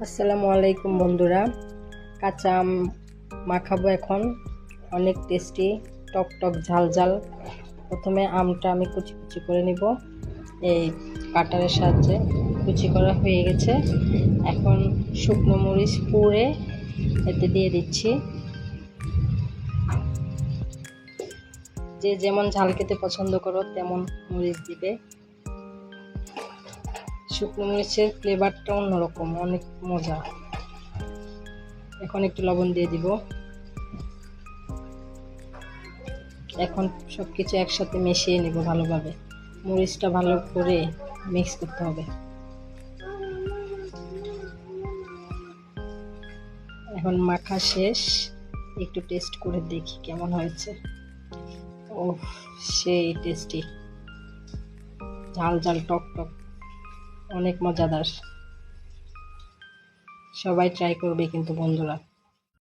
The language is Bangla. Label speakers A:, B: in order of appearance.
A: আসসালামু আলাইকুম বন্ধুরা, কাঁচা আম মাখাবো এখন। অনেক টেস্টি, টক টক ঝাল ঝাল। প্রথমে আমটা আমি কুচি কুচি করে নিব, এই কাটারের সাহায্যে কুচি করা হয়ে গেছে। এখন শুকনো মরিচ পুড়ে এতে দিয়ে দিচ্ছি। যে যেমন ঝাল খেতে পছন্দ করো তেমন মরিচ দিবে। শুকনো মরিচের ফ্লেভারটা অন্যরকম, অনেক মজা। এখন একটু লবণ দিয়ে দিব। এখন সবকিছু একসাথে মিশিয়ে নিব ভালোভাবে। মরিচটা ভালো করে মিক্স করতে হবে। এখন মাখা শেষ, একটু টেস্ট করে দেখি কেমন হয়েছে। ওহ, সেই টেস্টি, ঝাল ঝাল টক টক, অনেক মজাদার। সবাই ট্রাই করবে কিন্তু বন্ধুরা।